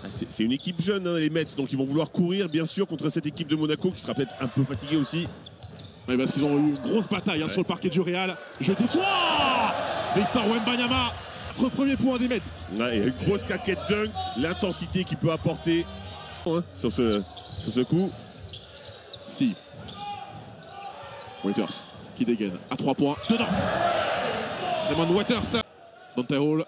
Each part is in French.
C'est une équipe jeune, hein, les Mets, donc ils vont vouloir courir, bien sûr, contre cette équipe de Monaco qui sera peut-être un peu fatiguée aussi. Oui, parce qu'ils ont eu une grosse bataille sur le parquet du Real. Jeudi soir, Victor Wembanyama, notre premier point des Mets. Ouais, et une grosse claquette dunk, l'intensité qu'il peut apporter sur ce coup. Si. Waiters qui dégaine à 3 points. Dedans. Raymond Waiters. Dante Hall.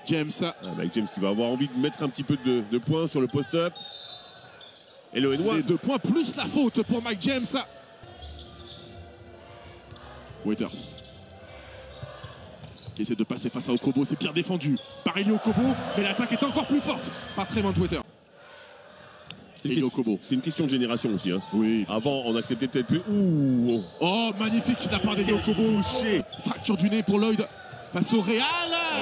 James. Mike James qui va avoir envie de mettre un petit peu de points sur le post-up. Et le N1. Les 2 points plus la faute pour Mike James. Waiters qui essaie de passer face à Okobo. C'est bien défendu par Eli Okobo. Mais l'attaque est encore plus forte par Raymond Waiters. C'est une question de génération aussi. Hein. Oui. Avant, on acceptait peut-être plus. Oh, magnifique de la part d'Eli Okobo. Fracture du nez pour Lloyd face au Real.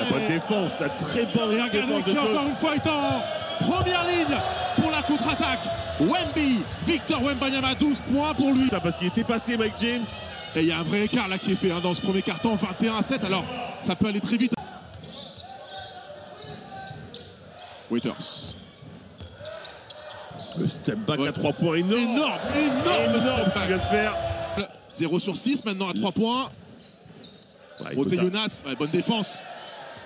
La bonne défense, la très bonne défense. Regardez qui encore une fois est en première ligne pour la contre-attaque. Wemby, Victor Wembanyama, 12 points pour lui. Ça parce qu'il était passé Mike James. Et il y a un vrai écart là qui est fait dans ce premier quart-temps, 21-7. Alors, ça peut aller très vite. Waiters. Le step back à 3 points énorme. Énorme ce qu'il vient de faire. 0 sur 6 maintenant à 3 points. Motejunas, bonne défense.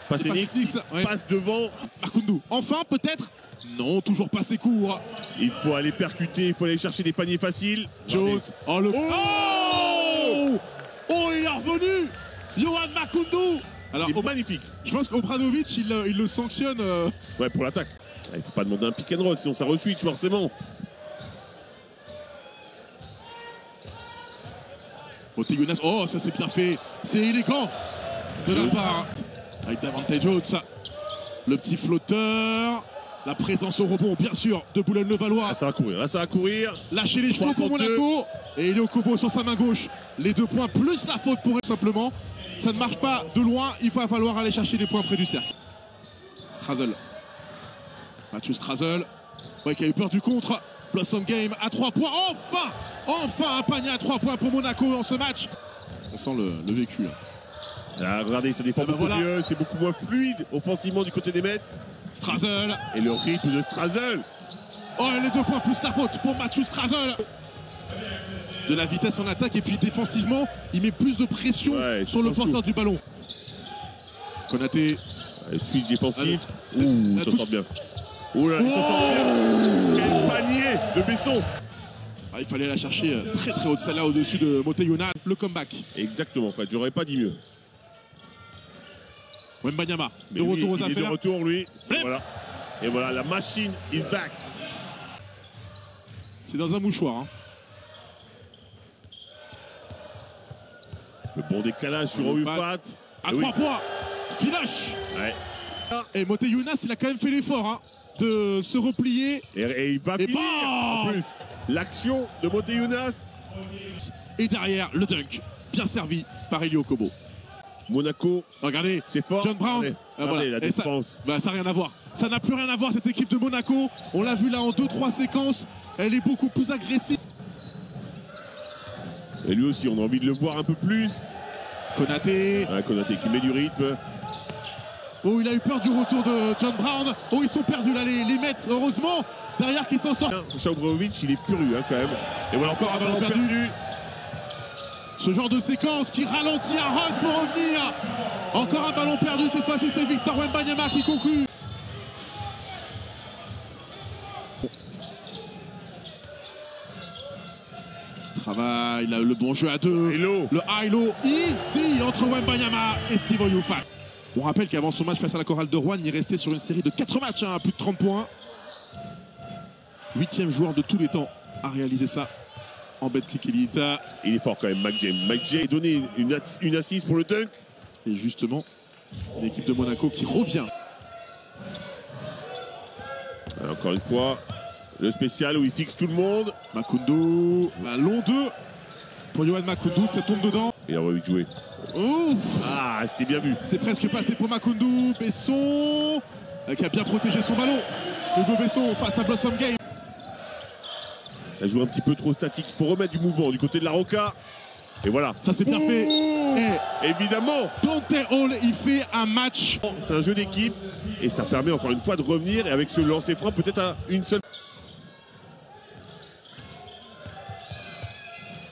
Passe passe devant. Makoundou. Enfin peut-être. Non, toujours pas ses cours. Il faut aller percuter, il faut aller chercher des paniers faciles. Jones. Oh, il est revenu. Yohan Makoundou. Alors, magnifique. Je pense qu'Obradovic, il le sanctionne. Ouais, pour l'attaque. Il ne faut pas demander un pick and roll, sinon ça re-switch forcément. Motejunas. Oh, ça c'est bien fait. C'est élégant de la part. Avec Davante Jones. Le petit flotteur. La présence au rebond, bien sûr, de Boulogne-le-Valois. Là, ça va courir. Là, ça va courir. Lâcher les chevaux pour Monaco. Et Eli Okobo sur sa main gauche. Les 2 points plus la faute pour eux, simplement. Ça ne marche pas de loin. Il va falloir aller chercher les points près du cercle. Strazel. Mathieu Strazel. Ouais, qui a eu peur du contre. Blossom Game à 3 points. Enfin un panier à 3 points pour Monaco dans ce match. On sent le vécu là. Là, regardez, ça défend beaucoup mieux. C'est beaucoup moins fluide offensivement du côté des Mets. Strazel. Et le rythme de Strazel. Oh, les 2 points plus la faute pour Mathieu Strazel. De la vitesse en attaque et puis défensivement, il met plus de pression sur le porteur du ballon. Konaté. Switch défensif. Ça sort bien. Oh là, ça sort bien. Quel panier de Besson. Il fallait la chercher très très haute, celle-là au-dessus de Motejunas. Le comeback. Exactement, en fait, j'aurais pas dit mieux. Wembanyama, de retour aux affaires. Il est de retour, lui. Voilà. Et voilà, la machine is back. C'est dans un mouchoir. Hein. Le bon décalage sur Oufat. À 3 points. Finish. Ouais. Et Motejunas, il a quand même fait l'effort de se replier. Et il va finir. En plus, l'action de Motejunas. Et derrière, le dunk. Bien servi par Eli Okobo. Monaco, regardez, c'est fort. John Brown, regardez la défense. Ça n'a rien à voir. Ça n'a plus rien à voir, cette équipe de Monaco. On l'a vu là en 2-3 séquences. Elle est beaucoup plus agressive. Et lui aussi, on a envie de le voir un peu plus. Konaté. Konaté qui met du rythme. Oh, il a eu peur du retour de John Brown. Oh, ils sont perdus là, les Mets. Heureusement, derrière qui s'en sort. Sacha Obradovic, il est furieux quand même. Et voilà encore un ballon perdu. Ce genre de séquence qui ralentit un run pour revenir. Encore un ballon perdu, cette fois-ci c'est Victor Wembanyama qui conclut. Travail, là, le bon jeu à 2. Hello. Le high-low easy entre Wembanyama et Steve Oyufa. On rappelle qu'avant son match face à la Chorale de Rouen, il restait sur une série de 4 matchs à plus de 30 points. 8e joueur de tous les temps à réaliser ça. En Betclic Elite. Il est fort quand même, Mike James. Mike James a donné une assise pour le dunk. Et justement, l'équipe de Monaco qui revient. Alors, encore une fois, le spécial où il fixe tout le monde. Makoundou, un long 2 pour Yohan Makoundou, ça tombe dedans. Et on va lui jouer. Ouf. Ah, c'était bien vu. C'est presque passé pour Makoundou. Besson qui a bien protégé son ballon. Hugo Besson face à Blossom Game. Ça joue un petit peu trop statique. Il faut remettre du mouvement du côté de la Roca. Et voilà. Ça c'est bien fait. Et évidemment. Dante Hall, il fait un match. C'est un jeu d'équipe et ça permet encore une fois de revenir et avec ce lancer franc peut-être à une seule.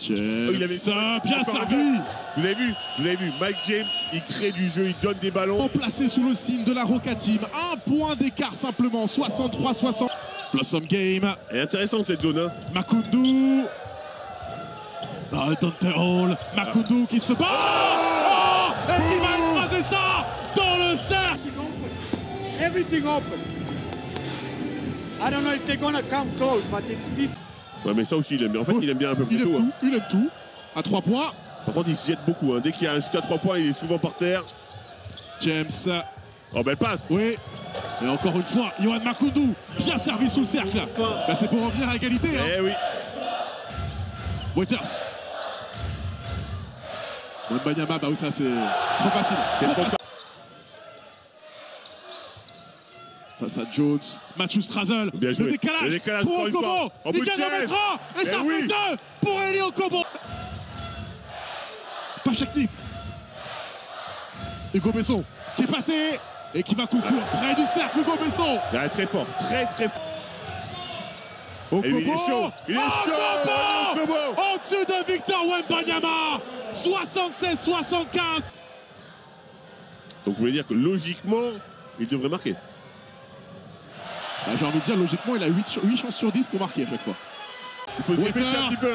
Il avait ça, bien servi. Vous avez vu, Mike James, il crée du jeu, il donne des ballons. Placé sous le signe de la Roca Team. Un point d'écart simplement, 63-60. Blossom Game. Elle est intéressante cette zone. Hein. Makoundou. Dante Hall. Makoundou qui se bat. Oh, et il va écraser ça dans le cercle. Everything open. I don't know if they're gonna come close, but it's peace. Ouais, mais ça aussi, il aime bien. En fait, il aime bien un peu plus tôt. Hein. Il aime tout. À 3 points. Par contre, il se jette beaucoup. Hein. Dès qu'il y a un shoot à 3 points, il est souvent par terre. James. Oh, belle passe. Oui. Et encore une fois, Yohan Makoundou, bien servi sous le cercle. Bah, c'est pour revenir à égalité. Hein. Eh oui. Waiters. Wembanyama, bah oui, ça c'est trop facile. C'est trop facile. Face à Jones, Matthew Strazel, bien joué. Le décalage pour Okobo, il vient de mettre un, et ça fait 2 pour Eli Okobo. Pacheknitz. Hugo Besson qui est passé et qui va conclure près du cercle. Hugo Besson. Il est très fort, très fort. Okobo. Il est chaud, Okobo au-dessus de Victor Wembanyama. 76-75. Donc vous voulez dire que logiquement, il devrait marquer. Bah, j'ai envie de dire, logiquement, il a 8 chances sur 10 pour marquer à chaque fois. Il faut se dépêcher un petit peu.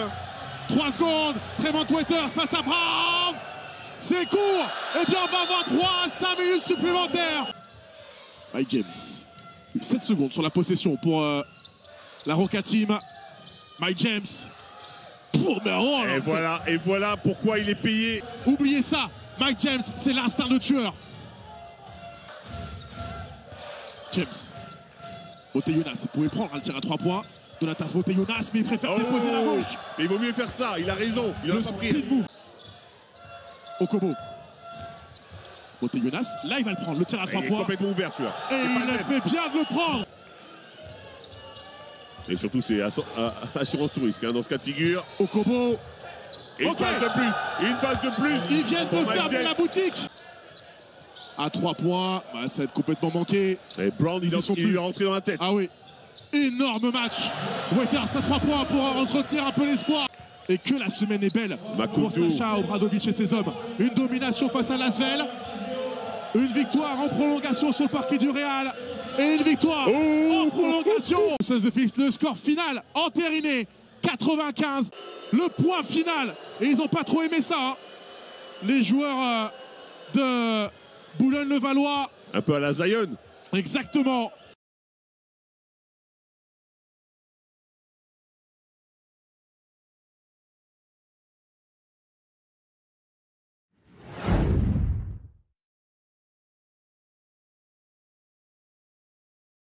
3 secondes, Tremont Waiters face à Brown. C'est court. Et bien, on va avoir 3 à 5 minutes supplémentaires. Mike James. 7 secondes sur la possession pour la Roca Team. Mike James. Et voilà pourquoi il est payé. Oubliez ça. Mike James, c'est l'instinct de tueur. James. Moteyonas, il pouvait prendre le tir à 3 points. Donatas Moteyonas, mais il préfère déposer la gauche. Mais il vaut mieux faire ça, il a raison. Il a pas pris. Okobo. Moteyonas, là il va le prendre, le tir à 3 points. Il est complètement ouvert celui-là. Et il a fait bien de le prendre. Et surtout c'est assurance tout risque hein, dans ce cas de figure. Okobo. Et une passe de plus. Une passe de plus. Ils viennent de fermer la boutique. À 3 points, bah, ça va être complètement manqué. Et Brown, il lui est rentré dans la tête. Ah oui, énorme match. Waiters à 3 points pour entretenir un peu l'espoir. Et que la semaine est belle pour Sacha Obradovic et ses hommes. Une domination face à Lasvel. Une victoire en prolongation sur le parquet du Real. Et une victoire en prolongation. Le score final entériné. 95. Le point final. Et ils n'ont pas trop aimé ça. Hein. Les joueurs de Boulogne-le-Valois. Un peu à la Zion. Exactement.